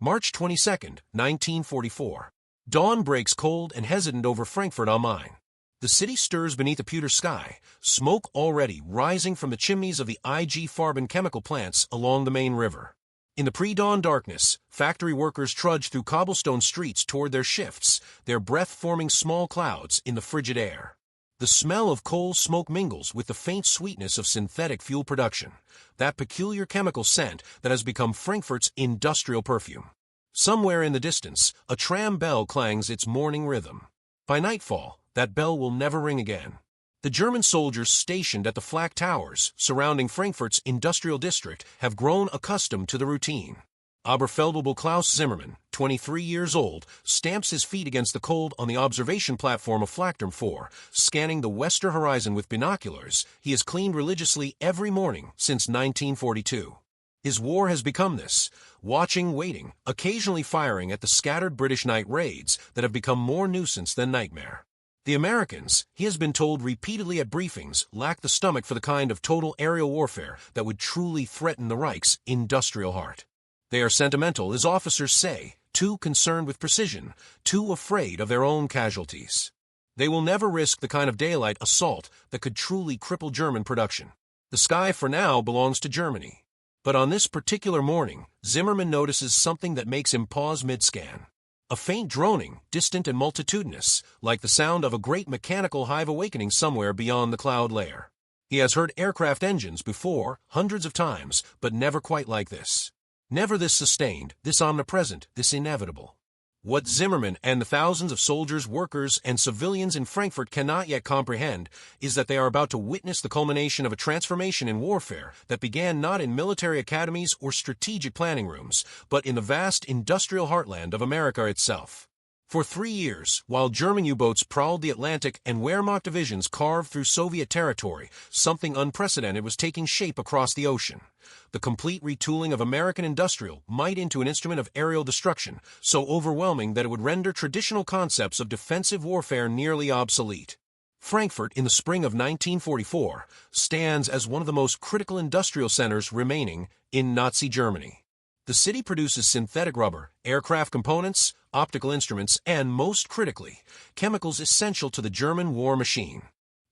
March 22, 1944. Dawn breaks cold and hesitant over Frankfurt am Main. The city stirs beneath a pewter sky, smoke already rising from the chimneys of the IG Farben chemical plants along the main river. In the pre-dawn darkness, factory workers trudge through cobblestone streets toward their shifts, their breath forming small clouds in the frigid air. The smell of coal smoke mingles with the faint sweetness of synthetic fuel production, that peculiar chemical scent that has become Frankfurt's industrial perfume. Somewhere in the distance, a tram bell clangs its morning rhythm. By nightfall, that bell will never ring again. The German soldiers stationed at the Flak towers surrounding Frankfurt's industrial district have grown accustomed to the routine. Oberfeldwebel Klaus Zimmermann, 23 years old, stamps his feet against the cold on the observation platform of Flakturm 4, scanning the western horizon with binoculars he has cleaned religiously every morning since 1942. His war has become this, watching, waiting, occasionally firing at the scattered British night raids that have become more nuisance than nightmare. The Americans, he has been told repeatedly at briefings, lack the stomach for the kind of total aerial warfare that would truly threaten the Reich's industrial heart. They are sentimental, as officers say, too concerned with precision, too afraid of their own casualties. They will never risk the kind of daylight assault that could truly cripple German production. The sky for now belongs to Germany. But on this particular morning, Zimmermann notices something that makes him pause mid-scan. A faint droning, distant and multitudinous, like the sound of a great mechanical hive awakening somewhere beyond the cloud layer. He has heard aircraft engines before, hundreds of times, but never quite like this. Never this sustained, this omnipresent, this inevitable. What Zimmermann and the thousands of soldiers, workers, and civilians in Frankfurt cannot yet comprehend is that they are about to witness the culmination of a transformation in warfare that began not in military academies or strategic planning rooms, but in the vast industrial heartland of America itself. For 3 years, while German U-boats prowled the Atlantic and Wehrmacht divisions carved through Soviet territory, something unprecedented was taking shape across the ocean. The complete retooling of American industrial might into an instrument of aerial destruction, so overwhelming that it would render traditional concepts of defensive warfare nearly obsolete. Frankfurt, in the spring of 1944, stands as one of the most critical industrial centers remaining in Nazi Germany. The city produces synthetic rubber, aircraft components, optical instruments, and, most critically, chemicals essential to the German war machine.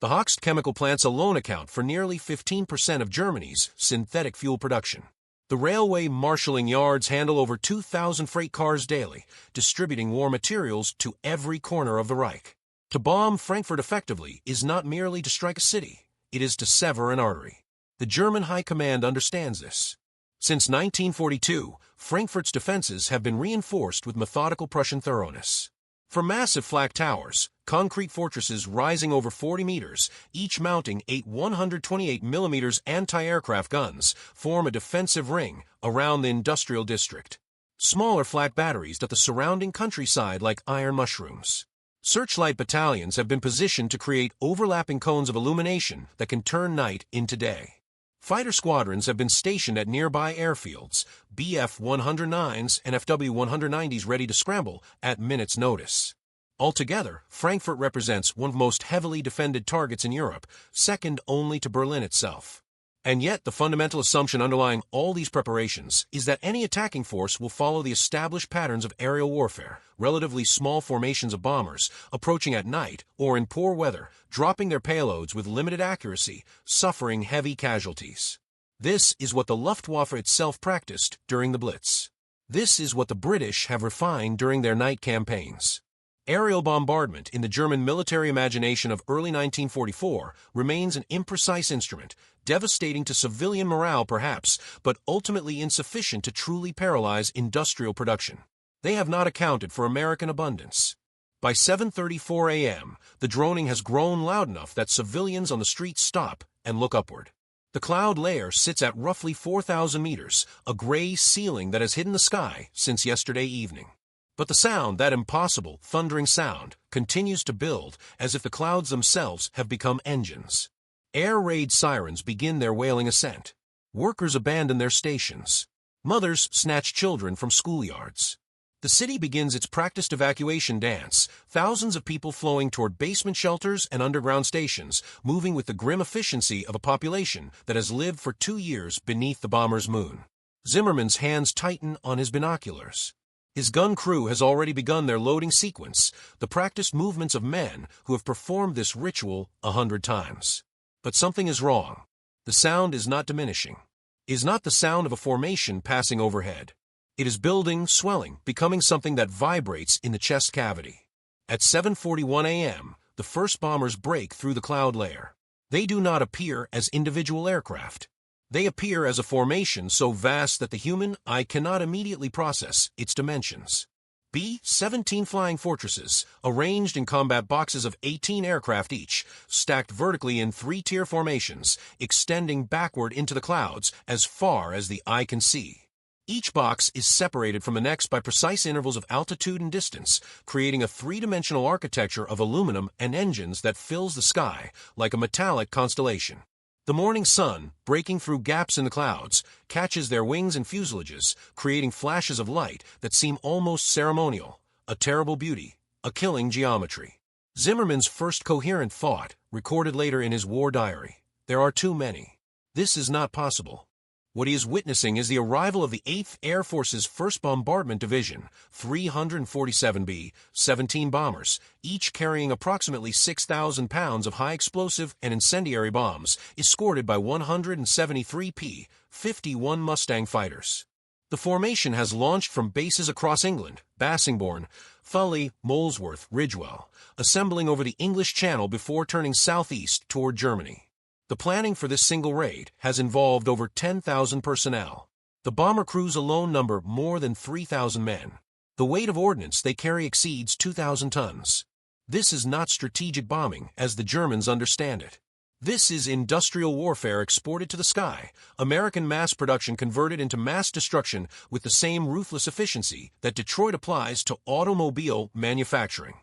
The Hochst chemical plants alone account for nearly 15% of Germany's synthetic fuel production. The railway marshalling yards handle over 2,000 freight cars daily, distributing war materials to every corner of the Reich. To bomb Frankfurt effectively is not merely to strike a city, it is to sever an artery. The German High Command understands this. Since 1942, Frankfurt's defenses have been reinforced with methodical Prussian thoroughness. For massive Flak towers, concrete fortresses rising over 40 meters, each mounting 8 128mm anti-aircraft guns, form a defensive ring around the industrial district. Smaller Flak batteries dot the surrounding countryside like iron mushrooms. Searchlight battalions have been positioned to create overlapping cones of illumination that can turn night into day. Fighter squadrons have been stationed at nearby airfields, Bf-109s and Fw-190s ready to scramble at minutes' notice. Altogether, Frankfurt represents one of the most heavily defended targets in Europe, second only to Berlin itself. And yet, the fundamental assumption underlying all these preparations is that any attacking force will follow the established patterns of aerial warfare, relatively small formations of bombers, approaching at night or in poor weather, dropping their payloads with limited accuracy, suffering heavy casualties. This is what the Luftwaffe itself practiced during the Blitz. This is what the British have refined during their night campaigns. Aerial bombardment in the German military imagination of early 1944 remains an imprecise instrument, devastating to civilian morale perhaps, but ultimately insufficient to truly paralyze industrial production. They have not accounted for American abundance. By 7:34 a.m., the droning has grown loud enough that civilians on the streets stop and look upward. The cloud layer sits at roughly 4,000 meters, a gray ceiling that has hidden the sky since yesterday evening. But the sound, that impossible, thundering sound, continues to build as if the clouds themselves have become engines. Air raid sirens begin their wailing ascent. Workers abandon their stations. Mothers snatch children from schoolyards. The city begins its practiced evacuation dance, thousands of people flowing toward basement shelters and underground stations, moving with the grim efficiency of a population that has lived for 2 years beneath the bomber's moon. Zimmermann's hands tighten on his binoculars. His gun crew has already begun their loading sequence, the practiced movements of men who have performed this ritual 100 times. But something is wrong. The sound is not diminishing. It is not the sound of a formation passing overhead. It is building, swelling, becoming something that vibrates in the chest cavity. At 7:41 a.m., the first bombers break through the cloud layer. They do not appear as individual aircraft. They appear as a formation so vast that the human eye cannot immediately process its dimensions. B-17 flying fortresses, arranged in combat boxes of 18 aircraft each, stacked vertically in three-tier formations, extending backward into the clouds as far as the eye can see. Each box is separated from the next by precise intervals of altitude and distance, creating a three-dimensional architecture of aluminum and engines that fills the sky like a metallic constellation. The morning sun, breaking through gaps in the clouds, catches their wings and fuselages, creating flashes of light that seem almost ceremonial, a terrible beauty, a killing geometry. Zimmermann's first coherent thought, recorded later in his war diary: there are too many. This is not possible. What he is witnessing is the arrival of the 8th Air Force's 1st Bombardment Division, 347 B-17 bombers, each carrying approximately 6,000 pounds of high-explosive and incendiary bombs, escorted by 173 P-51 Mustang fighters. The formation has launched from bases across England, Bassingbourn, Fully, Molesworth, Ridgewell, assembling over the English Channel before turning southeast toward Germany. The planning for this single raid has involved over 10,000 personnel. The bomber crews alone number more than 3,000 men. The weight of ordnance they carry exceeds 2,000 tons. This is not strategic bombing as the Germans understand it. This is industrial warfare exported to the sky, American mass production converted into mass destruction with the same ruthless efficiency that Detroit applies to automobile manufacturing.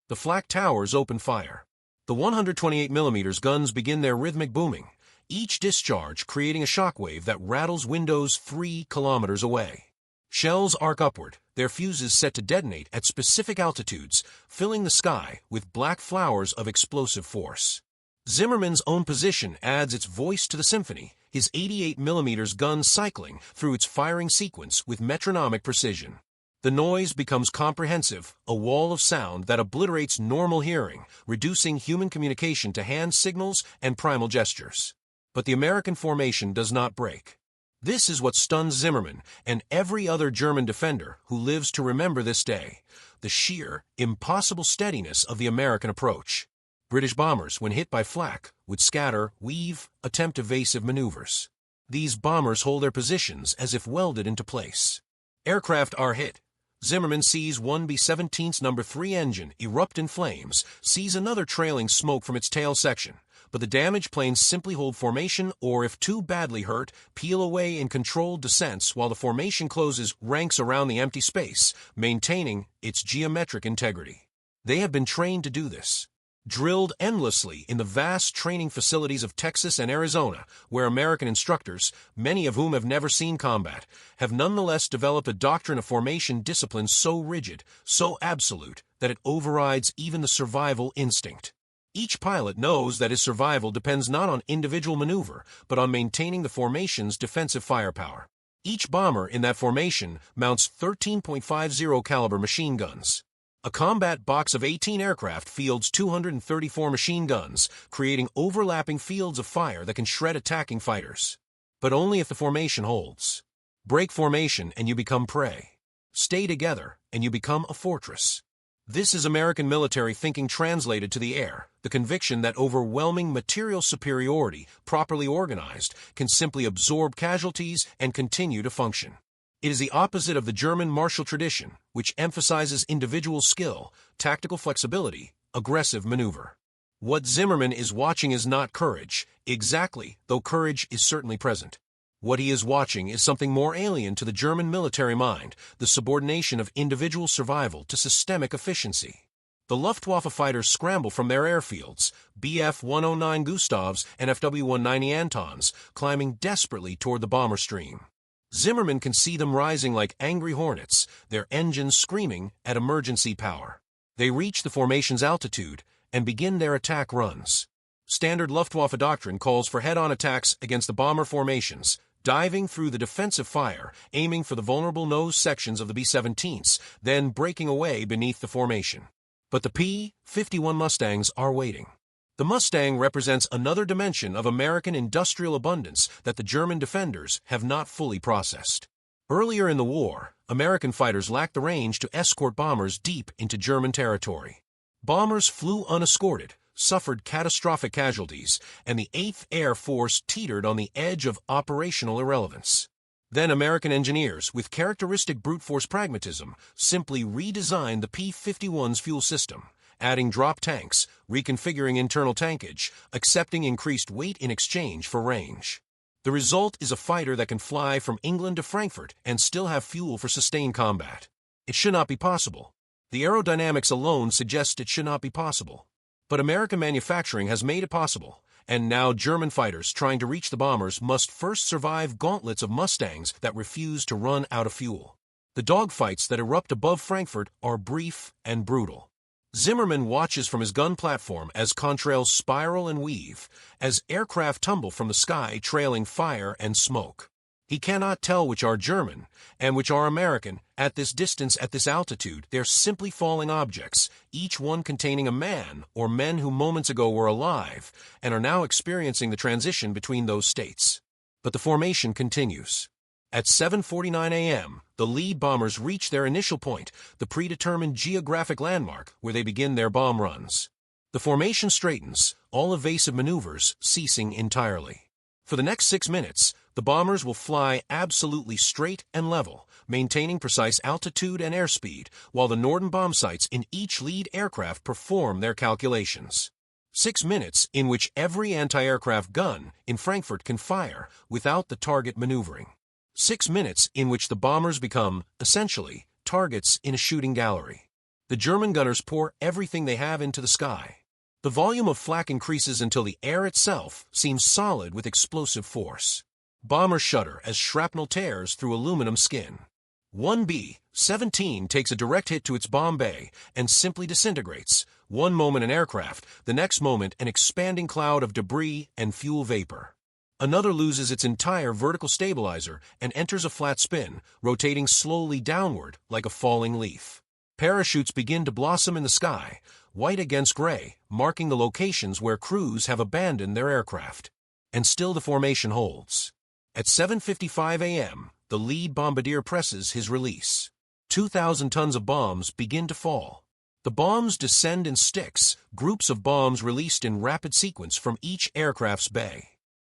The Flak towers open fire. The 128mm guns begin their rhythmic booming, each discharge creating a shockwave that rattles windows 3 kilometers away. Shells arc upward, their fuses set to detonate at specific altitudes, filling the sky with black flowers of explosive force. Zimmermann's own position adds its voice to the symphony, his 88mm gun cycling through its firing sequence with metronomic precision. The noise becomes comprehensive, a wall of sound that obliterates normal hearing, reducing human communication to hand signals and primal gestures. But the American formation does not break. This is what stuns Zimmermann and every other German defender who lives to remember this day: the sheer, impossible steadiness of the American approach. British bombers, when hit by flak, would scatter, weave, attempt evasive maneuvers. These bombers hold their positions as if welded into place. Aircraft are hit. Zimmermann sees one B-17's No. 3 engine erupt in flames, sees another trailing smoke from its tail section, but the damaged planes simply hold formation or, if too badly hurt, peel away in controlled descents while the formation closes ranks around the empty space, maintaining its geometric integrity. They have been trained to do this. Drilled endlessly in the vast training facilities of Texas and Arizona, where American instructors, many of whom have never seen combat, have nonetheless developed a doctrine of formation discipline so rigid, so absolute, that it overrides even the survival instinct. Each pilot knows that his survival depends not on individual maneuver, but on maintaining the formation's defensive firepower. Each bomber in that formation mounts 13.50 caliber machine guns. A combat box of 18 aircraft fields 234 machine guns, creating overlapping fields of fire that can shred attacking fighters. But only if the formation holds. Break formation and you become prey. Stay together and you become a fortress. This is American military thinking translated to the air, the conviction that overwhelming material superiority, properly organized, can simply absorb casualties and continue to function. It is the opposite of the German martial tradition, which emphasizes individual skill, tactical flexibility, aggressive maneuver. What Zimmermann is watching is not courage, exactly, though courage is certainly present. What he is watching is something more alien to the German military mind, the subordination of individual survival to systemic efficiency. The Luftwaffe fighters scramble from their airfields, Bf-109 Gustavs and Fw-190 Antons, climbing desperately toward the bomber stream. Zimmermann can see them rising like angry hornets, their engines screaming at emergency power. They reach the formation's altitude and begin their attack runs. Standard Luftwaffe doctrine calls for head-on attacks against the bomber formations, diving through the defensive fire, aiming for the vulnerable nose sections of the B-17s, then breaking away beneath the formation. But the P-51 Mustangs are waiting. The Mustang represents another dimension of American industrial abundance that the German defenders have not fully processed. Earlier in the war, American fighters lacked the range to escort bombers deep into German territory. Bombers flew unescorted, suffered catastrophic casualties, and the 8th Air Force teetered on the edge of operational irrelevance. Then American engineers, with characteristic brute force pragmatism, simply redesigned the P-51's fuel system, adding drop tanks, reconfiguring internal tankage, accepting increased weight in exchange for range. The result is a fighter that can fly from England to Frankfurt and still have fuel for sustained combat. It should not be possible. The aerodynamics alone suggest it should not be possible. But American manufacturing has made it possible, and now German fighters trying to reach the bombers must first survive gauntlets of Mustangs that refuse to run out of fuel. The dogfights that erupt above Frankfurt are brief and brutal. Zimmermann watches from his gun platform as contrails spiral and weave, as aircraft tumble from the sky trailing fire and smoke. He cannot tell which are German and which are American. At this distance, at this altitude, they're simply falling objects, each one containing a man or men who moments ago were alive and are now experiencing the transition between those states. But the formation continues. At 7:49 a.m., the lead bombers reach their initial point, the predetermined geographic landmark where they begin their bomb runs. The formation straightens, all evasive maneuvers ceasing entirely. For the next 6 minutes, the bombers will fly absolutely straight and level, maintaining precise altitude and airspeed, while the Norden bomb sights in each lead aircraft perform their calculations. 6 minutes in which every anti-aircraft gun in Frankfurt can fire without the target maneuvering. 6 minutes in which the bombers become, essentially, targets in a shooting gallery. The German gunners pour everything they have into the sky. The volume of flak increases until the air itself seems solid with explosive force. Bombers shudder as shrapnel tears through aluminum skin. One B-17 takes a direct hit to its bomb bay and simply disintegrates, one moment an aircraft, the next moment an expanding cloud of debris and fuel vapor. Another loses its entire vertical stabilizer and enters a flat spin, rotating slowly downward like a falling leaf. Parachutes begin to blossom in the sky, white against gray, marking the locations where crews have abandoned their aircraft. And still the formation holds. At 7:55 a.m., the lead bombardier presses his release. 2,000 tons of bombs begin to fall. The bombs descend in sticks, groups of bombs released in rapid sequence from each aircraft's bay.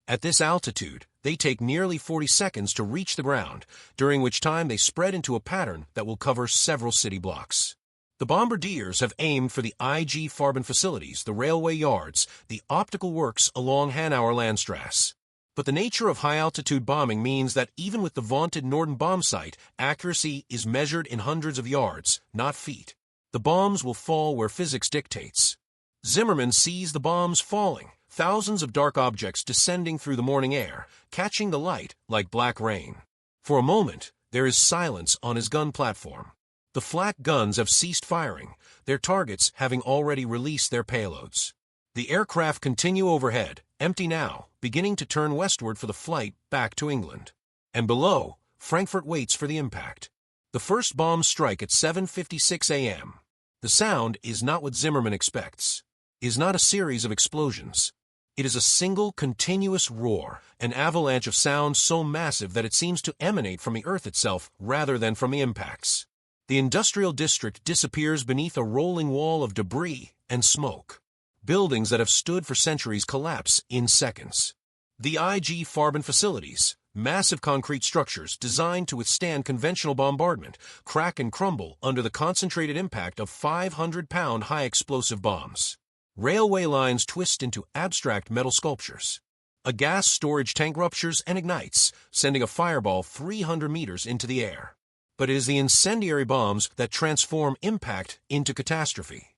At this altitude, they take nearly 40 seconds to reach the ground, during which time they spread into a pattern that will cover several city blocks. The bombardiers have aimed for the IG Farben facilities, the railway yards, the optical works along Hanauer Landstrasse. But the nature of high-altitude bombing means that even with the vaunted Norden bomb sight, accuracy is measured in hundreds of yards, not feet. The bombs will fall where physics dictates. Zimmermann sees the bombs falling, thousands of dark objects descending through the morning air, catching the light like black rain. For a moment, there is silence on his gun platform. The Flak guns have ceased firing, their targets having already released their payloads. The aircraft continue overhead, empty now, beginning to turn westward for the flight back to England. And below, Frankfurt waits for the impact. The first bombs strike at 7:56 a.m. The sound is not what Zimmermann expects, is not a series of explosions. It is a single, continuous roar, an avalanche of sound so massive that it seems to emanate from the earth itself rather than from the impacts. The industrial district disappears beneath a rolling wall of debris and smoke. Buildings that have stood for centuries collapse in seconds. The IG Farben facilities, massive concrete structures designed to withstand conventional bombardment, crack and crumble under the concentrated impact of 500-pound high-explosive bombs. Railway lines twist into abstract metal sculptures. A gas storage tank ruptures and ignites, sending a fireball 300 meters into the air. But it is the incendiary bombs that transform impact into catastrophe.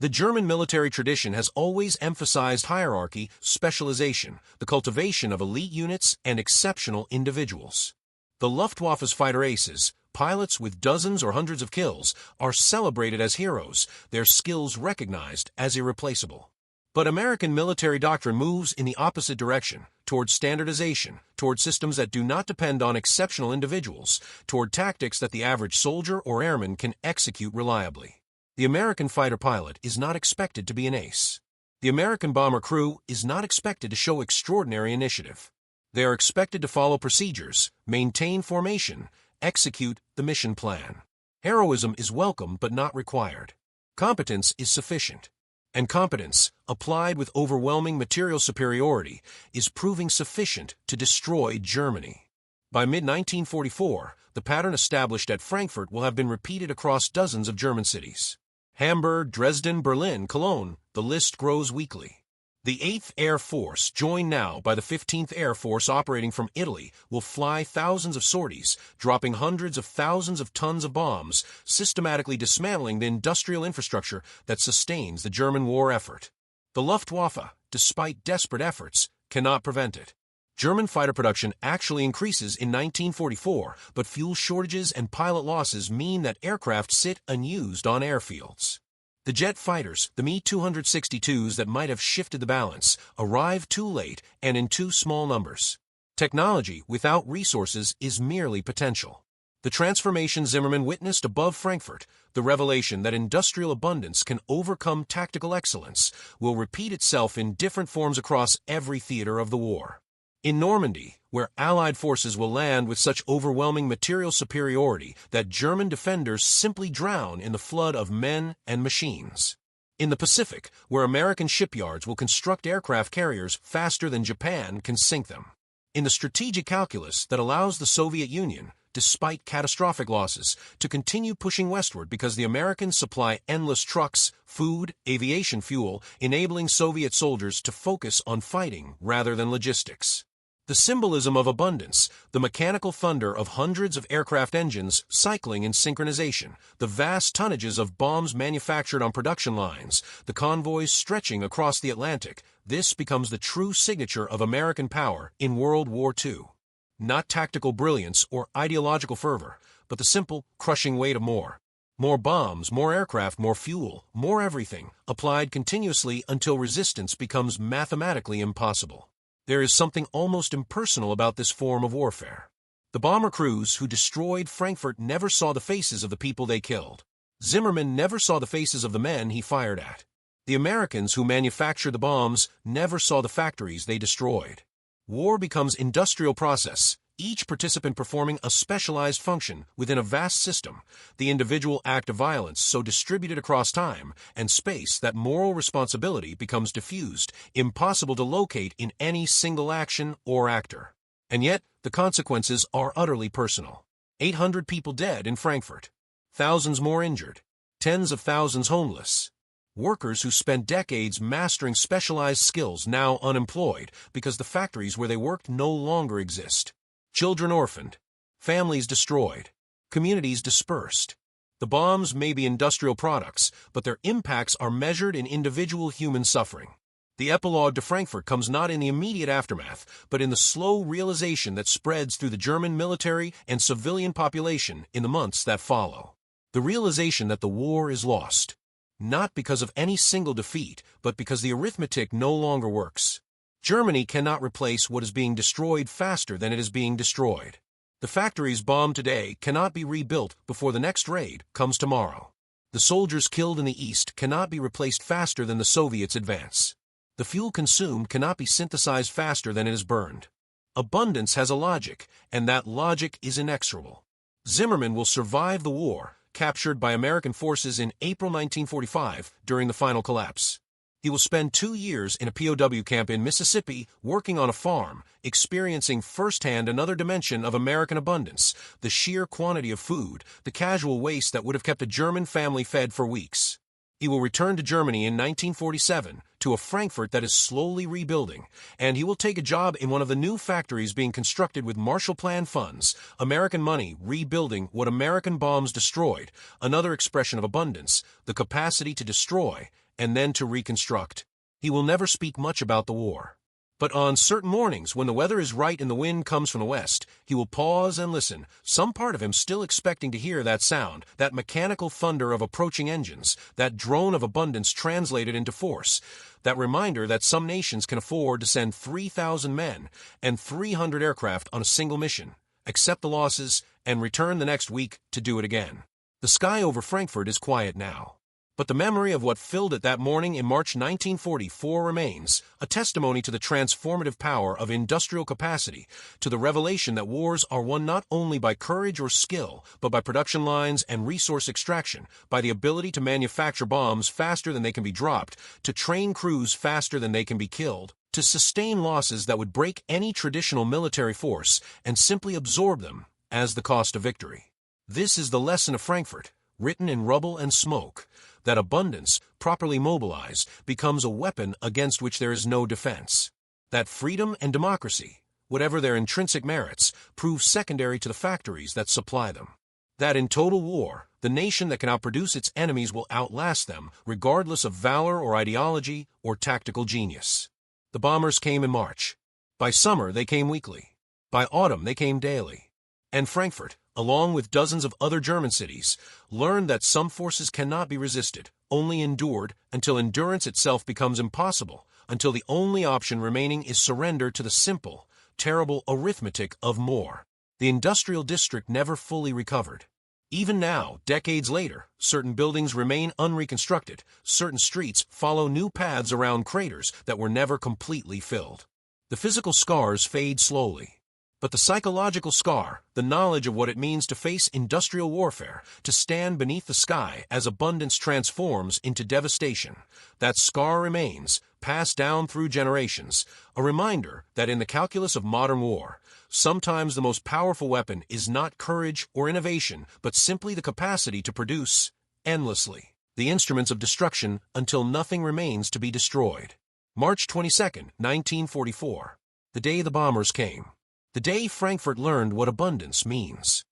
The German military tradition has always emphasized hierarchy, specialization, the cultivation of elite units and exceptional individuals. The Luftwaffe's fighter aces, pilots with dozens or hundreds of kills, are celebrated as heroes, their skills recognized as irreplaceable. But American military doctrine moves in the opposite direction, toward standardization, toward systems that do not depend on exceptional individuals, toward tactics that the average soldier or airman can execute reliably. The American fighter pilot is not expected to be an ace. The American bomber crew is not expected to show extraordinary initiative. They are expected to follow procedures, maintain formation, execute the mission plan. Heroism is welcome but not required. Competence is sufficient. And competence, applied with overwhelming material superiority, is proving sufficient to destroy Germany. By mid-1944, the pattern established at Frankfurt will have been repeated across dozens of German cities. Hamburg, Dresden, Berlin, Cologne, the list grows weekly. The 8th Air Force, joined now by the 15th Air Force operating from Italy, will fly thousands of sorties, dropping hundreds of thousands of tons of bombs, systematically dismantling the industrial infrastructure that sustains the German war effort. The Luftwaffe, despite desperate efforts, cannot prevent it. German fighter production actually increases in 1944, but fuel shortages and pilot losses mean that aircraft sit unused on airfields. The jet fighters, the Me-262s that might have shifted the balance, arrive too late and in too small numbers. Technology without resources is merely potential. The transformation Zimmermann witnessed above Frankfurt, the revelation that industrial abundance can overcome tactical excellence, will repeat itself in different forms across every theater of the war. In Normandy, where Allied forces will land with such overwhelming material superiority that German defenders simply drown in the flood of men and machines. In the Pacific, where American shipyards will construct aircraft carriers faster than Japan can sink them. In the strategic calculus that allows the Soviet Union, despite catastrophic losses, to continue pushing westward because the Americans supply endless trucks, food, aviation fuel, enabling Soviet soldiers to focus on fighting rather than logistics. The symbolism of abundance, the mechanical thunder of hundreds of aircraft engines cycling in synchronization, the vast tonnages of bombs manufactured on production lines, the convoys stretching across the Atlantic, this becomes the true signature of American power in World War II. Not tactical brilliance or ideological fervor, but the simple, crushing weight of more. More bombs, more aircraft, more fuel, more everything, applied continuously until resistance becomes mathematically impossible. There is something almost impersonal about this form of warfare. The bomber crews who destroyed Frankfurt never saw the faces of the people they killed. Zimmermann never saw the faces of the men he fired at. The Americans who manufactured the bombs never saw the factories they destroyed. War becomes industrial process, each participant performing a specialized function within a vast system, the individual act of violence so distributed across time and space that moral responsibility becomes diffused, impossible to locate in any single action or actor. And yet, the consequences are utterly personal. 800 people dead in Frankfurt. Thousands more injured. Tens of thousands homeless. Workers who spent decades mastering specialized skills now unemployed because the factories where they worked no longer exist. Children orphaned. Families destroyed. Communities dispersed. The bombs may be industrial products, but their impacts are measured in individual human suffering. The epilogue to Frankfurt comes not in the immediate aftermath, but in the slow realization that spreads through the German military and civilian population in the months that follow. The realization that the war is lost. Not because of any single defeat, but because the arithmetic no longer works. Germany cannot replace what is being destroyed faster than it is being destroyed. The factories bombed today cannot be rebuilt before the next raid comes tomorrow. The soldiers killed in the East cannot be replaced faster than the Soviets advance. The fuel consumed cannot be synthesized faster than it is burned. Abundance has a logic, and that logic is inexorable. Zimmermann will survive the war, captured by American forces in April 1945 during the final collapse. He will spend 2 years in a POW camp in Mississippi working on a farm, experiencing firsthand another dimension of American abundance, the sheer quantity of food, the casual waste that would have kept a German family fed for weeks. He will return to Germany in 1947, to a Frankfurt that is slowly rebuilding, and he will take a job in one of the new factories being constructed with Marshall Plan funds, American money rebuilding what American bombs destroyed, another expression of abundance, the capacity to destroy, and then to reconstruct. He will never speak much about the war. But on certain mornings, when the weather is right and the wind comes from the west, he will pause and listen, some part of him still expecting to hear that sound, that mechanical thunder of approaching engines, that drone of abundance translated into force, that reminder that some nations can afford to send 3,000 men and 300 aircraft on a single mission, accept the losses, and return the next week to do it again. The sky over Frankfurt is quiet now. But the memory of what filled it that morning in March 1944 remains, a testimony to the transformative power of industrial capacity, to the revelation that wars are won not only by courage or skill, but by production lines and resource extraction, by the ability to manufacture bombs faster than they can be dropped, to train crews faster than they can be killed, to sustain losses that would break any traditional military force and simply absorb them as the cost of victory. This is the lesson of Frankfurt, written in rubble and smoke, that abundance, properly mobilized, becomes a weapon against which there is no defense. That freedom and democracy, whatever their intrinsic merits, prove secondary to the factories that supply them. That in total war, the nation that can outproduce its enemies will outlast them, regardless of valor or ideology or tactical genius. The bombers came in March. By summer, they came weekly. By autumn, they came daily. And Frankfurt, along with dozens of other German cities, learned that some forces cannot be resisted, only endured, until endurance itself becomes impossible, until the only option remaining is surrender to the simple, terrible arithmetic of more. The industrial district never fully recovered. Even now, decades later, certain buildings remain unreconstructed, certain streets follow new paths around craters that were never completely filled. The physical scars fade slowly. But the psychological scar, the knowledge of what it means to face industrial warfare, to stand beneath the sky as abundance transforms into devastation, that scar remains, passed down through generations, a reminder that in the calculus of modern war, sometimes the most powerful weapon is not courage or innovation, but simply the capacity to produce, endlessly, the instruments of destruction until nothing remains to be destroyed. March 22, 1944, the day the bombers came. The day Frankfurt learned what abundance means.